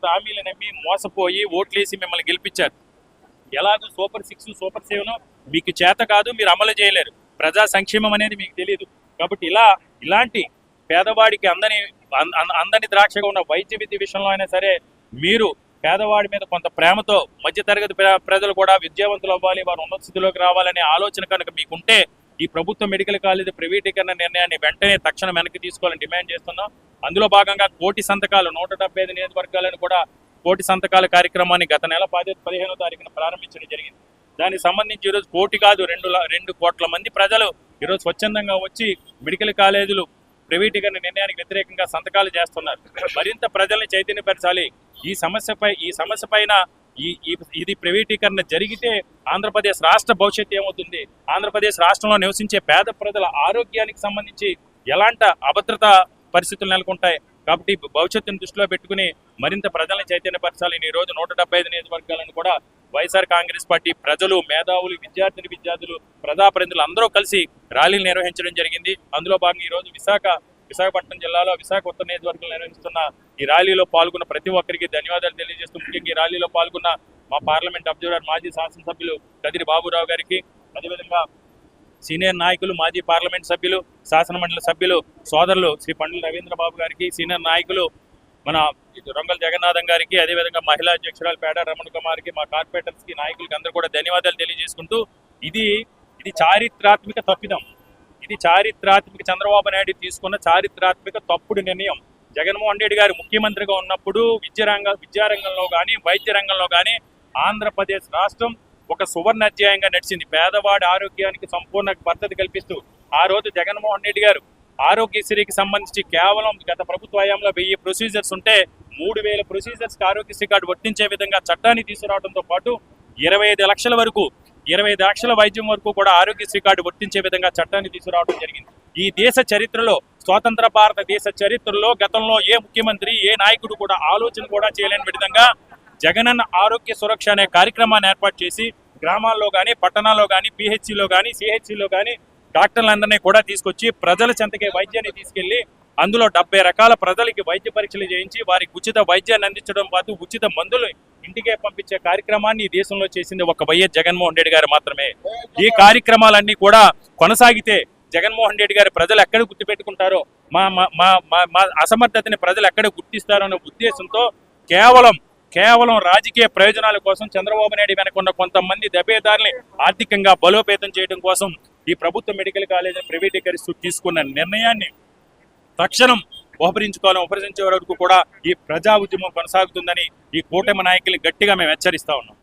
హామీలు నమ్మి మోసపోయి ఓట్లేసి మిమ్మల్ని గెలిపించారు. ఎలాగో సూపర్ 6 సూపర్ 7 మీకు చేత కాదు, మీరు అమలు చేయలేరు. ప్రజా సంక్షేమం అనేది మీకు తెలియదు. కాబట్టి ఇలాంటి పేదవాడికి అందని ద్రాక్షగా ఉన్న వైద్య విద్య విషయంలో అయినా సరే మీరు పేదవాడి మీద కొంత ప్రేమతో మధ్యతరగతి ప్రజలు కూడా విద్యావంతులు అవ్వాలి, వారు ఉన్నత స్థితిలోకి రావాలనే ఆలోచన కనుక మీకుంటే ఈ ప్రభుత్వ మెడికల్ కాలేజీ ప్రైవేటీకరణ నిర్ణయాన్ని వెంటనే తక్షణం వెనక్కి తీసుకోవాలని డిమాండ్ చేస్తున్నాం. అందులో భాగంగా 1,000,000 సంతకాలు 175 నియోజకవర్గాలను కూడా 1,000,000 సంతకాల కార్యక్రమాన్ని గత నెల 15వ తారీఖున ప్రారంభించడం జరిగింది. దానికి సంబంధించి ఈరోజు 1,000,000 కాదు 2 కోట్ల మంది ప్రజలు ఈరోజు స్వచ్ఛందంగా వచ్చి మెడికల్ కాలేజీలు ప్రైవేటీకరణ నిర్ణయానికి వ్యతిరేకంగా సంతకాలు చేస్తున్నారు. మరింత ప్రజల్ని చైతన్యపరచాలి. ఈ సమస్య పైన ఇది ప్రైవేటీకరణ జరిగితే ఆంధ్రప్రదేశ్ రాష్ట్ర భవిష్యత్తు ఏమవుతుంది, ఆంధ్రప్రదేశ్ రాష్ట్రంలో నివసించే పేద ప్రజల ఆరోగ్యానికి సంబంధించి ఎలాంటి అభద్రతా పరిస్థితులు నెలకొంటాయి. కాబట్టి భవిష్యత్తును దృష్టిలో పెట్టుకుని మరింత ప్రజల్ని చైతన్యపరచాలని ఈ రోజు 175 నియోజకవర్గాలను కూడా వైఎస్ఆర్ కాంగ్రెస్ పార్టీ ప్రజలు, మేధావులు, విద్యార్థులు, ప్రజాప్రతినిధులు అందరూ కలిసి ర్యాలీలు నిర్వహించడం జరిగింది. అందులో భాగంగా ఈ రోజు విశాఖపట్నం జిల్లాలో విశాఖ ఉత్తర నియోజకవర్గంలో నిర్వహిస్తున్న ఈ ర్యాలీలో పాల్గొన్న ప్రతి ఒక్కరికి ధన్యవాదాలు తెలియజేస్తూ, ముఖ్యంగా ఈ ర్యాలీలో పాల్గొన్న మా పార్లమెంట్ అబ్జర్వర్ మాజీ శాసనసభ్యులు కదిరి బాబురావు గారికి, అదేవిధంగా సీనియర్ నాయకులు, మాజీ పార్లమెంట్ సభ్యులు, శాసనమండలి సభ్యులు సోదరులు శ్రీ పండుల రవీంద్రబాబు గారికి, సీనియర్ నాయకులు మన రొంగల్ జగన్నాథం గారికి, అదేవిధంగా మహిళా అధ్యక్షురాలు పేడ రమణ కుమార్కి, మా కార్పొరేటర్స్కి, నాయకులకి అందరూ కూడా ధన్యవాదాలు తెలియజేసుకుంటూ, ఇది చారిత్రాత్మక తప్పిదం. ఇది చంద్రబాబు నాయుడు తీసుకున్న చారిత్రాత్మక తప్పుడు నిర్ణయం. జగన్మోహన్ రెడ్డి గారు ముఖ్యమంత్రిగా ఉన్నప్పుడు విద్యారంగంలో కానీ వైద్య రంగంలో కానీ ఆంధ్రప్రదేశ్ రాష్ట్రం ఒక సువర్ణ అధ్యాయంగా నడిచింది. పేదవాడి ఆరోగ్యానికి సంపూర్ణ భద్రత కల్పిస్తూ ఆ రోజు జగన్మోహన్ రెడ్డి గారు ఆరోగ్యశ్రీకి సంబంధించి కేవలం గత ప్రభుత్వ హయాంలో 1000 ప్రొసీజర్స్ ఉంటే 3000 ప్రొసీజర్స్కి ఆరోగ్యశ్రీ కార్డు వర్తించే విధంగా చట్టాన్ని తీసుకురావడంతో పాటు 25 లక్షల వరకు 25 లక్షల వైద్యం వరకు కూడా ఆరోగ్యశ్రీ కార్డు వర్తించే విధంగా చట్టాన్ని తీసుకురావడం జరిగింది. ఈ దేశ చరిత్రలో, స్వతంత్ర భారతదేశ చరిత్రలో గతంలో ఏ ముఖ్యమంత్రి, ఏ నాయకుడు కూడా ఆలోచన కూడా చేయలేని విధంగా జగనన్న ఆరోగ్య సురక్ష అనే కార్యక్రమాన్ని ఏర్పాటు చేసి గ్రామాల్లో కానీ, పట్టణాల్లో కానీ, పిహెచ్సిలో కానీ, సిహెచ్సిలో కానీ డాక్టర్లందరినీ కూడా తీసుకొచ్చి ప్రజల చెంతకే వైద్యాన్ని తీసుకెళ్లి అందులో 70 రకాల ప్రజలకి వైద్య పరీక్షలు చేయించి వారికి ఉచిత వైద్యాన్ని అందించడం పాటు ఉచిత మందులు ఇంటికే పంపించే కార్యక్రమాన్ని ఈ దేశంలో చేసింది ఒక వైఎస్ జగన్మోహన్ రెడ్డి గారు మాత్రమే. ఈ కార్యక్రమాలన్నీ కూడా కొనసాగితే జగన్మోహన్ రెడ్డి గారు ప్రజలు ఎక్కడ గుర్తుపెట్టుకుంటారో, మా అసమర్థతని ప్రజలు ఎక్కడ గుర్తిస్తారో అనే ఉద్దేశంతో కేవలం రాజకీయ ప్రయోజనాల కోసం చంద్రబాబు నాయుడు వెనకున్న కొంతమంది దెబ్బేదారుల్ని ఆర్థికంగా బలోపేతం చేయడం కోసం ఈ ప్రభుత్వ మెడికల్ కాలేజీని ప్రైవేటీకరిస్తూ తీసుకున్న నిర్ణయాన్ని తక్షణం ఉపసంహరించే వరకు కూడా ఈ ప్రజా ఉద్యమం కొనసాగుతుందని ఈ కూటమి నాయకుల్ని గట్టిగా మేము హెచ్చరిస్తా ఉన్నాం.